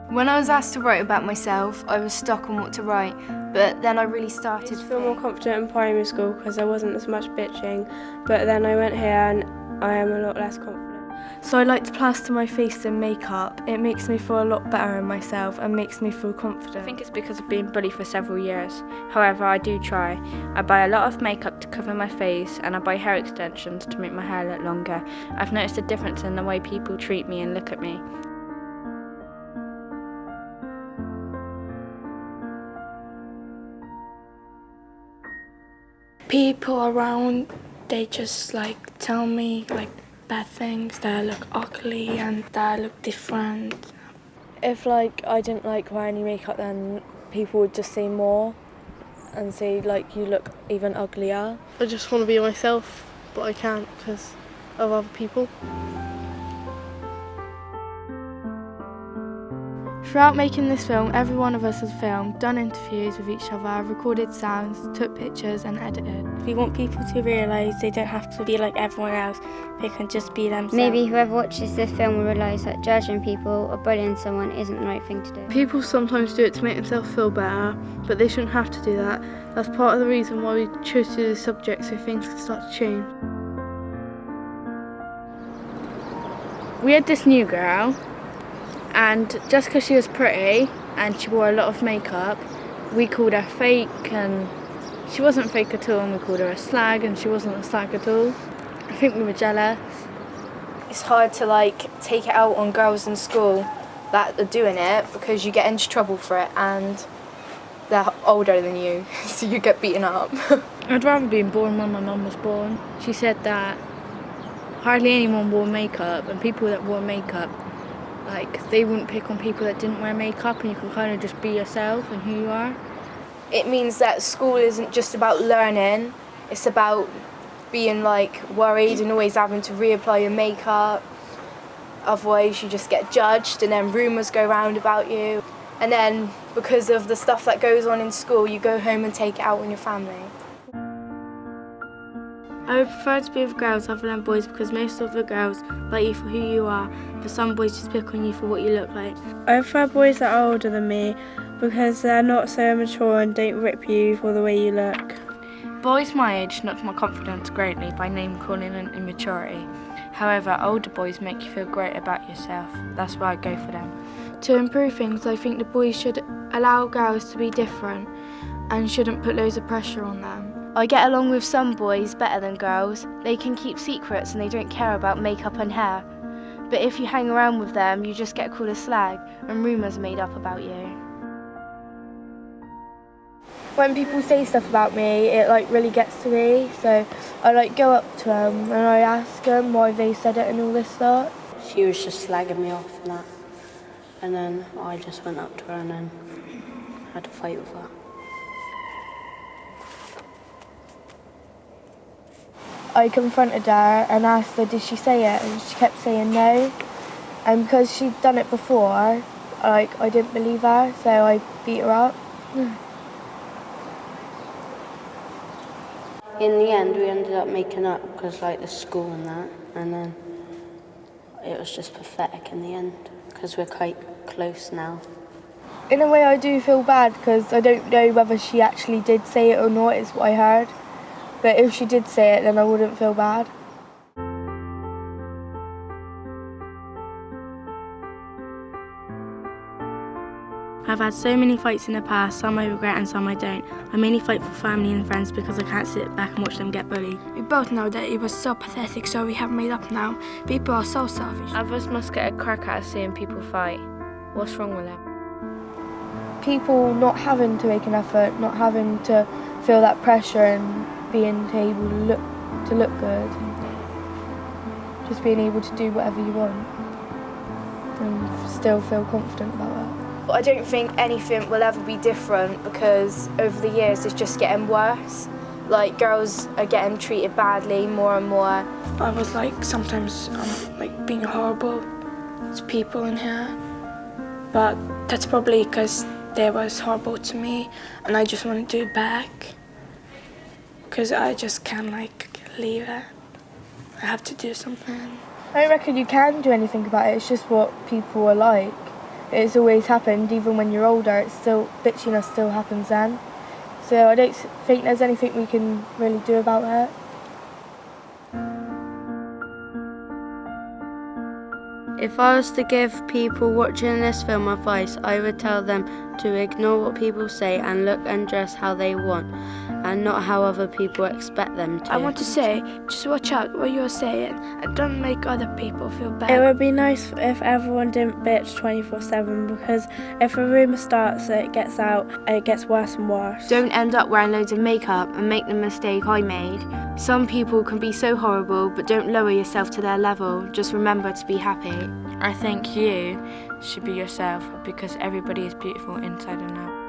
When I was asked to write about myself, I was stuck on what to write, but then I really started to feel more confident in primary school because there wasn't as much bitching, but then I went here and I am a lot less confident. So I like to plaster my face in makeup. It makes me feel a lot better in myself and makes me feel confident. I think it's because I've been bullied for several years. However, I do try. I buy a lot of makeup to cover my face and I buy hair extensions to make my hair look longer. I've noticed a difference in the way people treat me and look at me. People around, they just like tell me like bad things, that I look ugly and that I look different. If like I didn't like wear any makeup, then people would just say more and say like you look even uglier. I just want to be myself, but I can't because of other people. Throughout making this film, every one of us has filmed, done interviews with each other, recorded sounds, took pictures and edited. We want people to realise they don't have to be like everyone else, they can just be themselves. Maybe whoever watches this film will realise that judging people or bullying someone isn't the right thing to do. People sometimes do it to make themselves feel better, but they shouldn't have to do that. That's part of the reason why we chose to do this subject, so things can start to change. We had this new girl, and just because she was pretty and she wore a lot of makeup, we called her fake, and she wasn't fake at all, and we called her a slag, and she wasn't a slag at all. I think we were jealous. It's hard to like take it out on girls in school that are doing it because you get into trouble for it and they're older than you, so you get beaten up. I'd rather been born when my mum was born. She said that hardly anyone wore makeup, and people that wore makeup, like, they wouldn't pick on people that didn't wear makeup, and you can kind of just be yourself and who you are. It means that school isn't just about learning, it's about being like worried and always having to reapply your makeup. Otherwise you just get judged and then rumours go round about you. And then because of the stuff that goes on in school, you go home and take it out on your family. I would prefer to be with girls other than boys because most of the girls like you for who you are, but some boys just pick on you for what you look like. I prefer boys that are older than me because they're not so immature and don't rip you for the way you look. Boys my age knock my confidence greatly by name-calling and immaturity. However, older boys make you feel great about yourself. That's why I go for them. To improve things, I think the boys should allow girls to be different and shouldn't put loads of pressure on them. I get along with some boys better than girls. They can keep secrets and they don't care about makeup and hair. But if you hang around with them, you just get called a slag and rumours made up about you. When people say stuff about me, it like really gets to me. So I like go up to them and I ask them why they said it and all this stuff. She was just slagging me off and that. And then I just went up to her and then had to fight with her. I confronted her and asked her did she say it, and she kept saying no. And because she'd done it before, I didn't believe her, so I beat her up. In the end, we ended up making up because like the school and that, and then it was just pathetic in the end because we're quite close now. In a way I do feel bad because I don't know whether she actually did say it or not, is what I heard. But if she did say it, then I wouldn't feel bad. I've had so many fights in the past, some I regret and some I don't. I mainly fight for family and friends because I can't sit back and watch them get bullied. We both know that it was so pathetic, so we have made up now. People are so selfish. Others must get a crack out of seeing people fight. What's wrong with them? People not having to make an effort, not having to feel that pressure and being able to look good, and just being able to do whatever you want and still feel confident about that. I don't think anything will ever be different because over the years it's just getting worse. Like girls are getting treated badly more and more. I was like sometimes like being horrible to people in here, but that's probably because they was horrible to me and I just want to do it back. Because I just can't like leave it. I have to do something. I don't reckon you can do anything about it, it's just what people are like. it's always happened. Even when you're older, it's still, bitchiness still happens then. So I don't think there's anything we can really do about it. If I was to give people watching this film advice, I would tell them to ignore what people say and look and dress how they want, and not how other people expect them to. I want to say, just watch out what you're saying and don't make other people feel bad. It would be nice if everyone didn't bitch 24/7, because if a rumour starts, it gets out and it gets worse and worse. Don't end up wearing loads of makeup and make the mistake I made. Some people can be so horrible, but don't lower yourself to their level. Just remember to be happy. I think you should be yourself, because everybody is beautiful inside and out.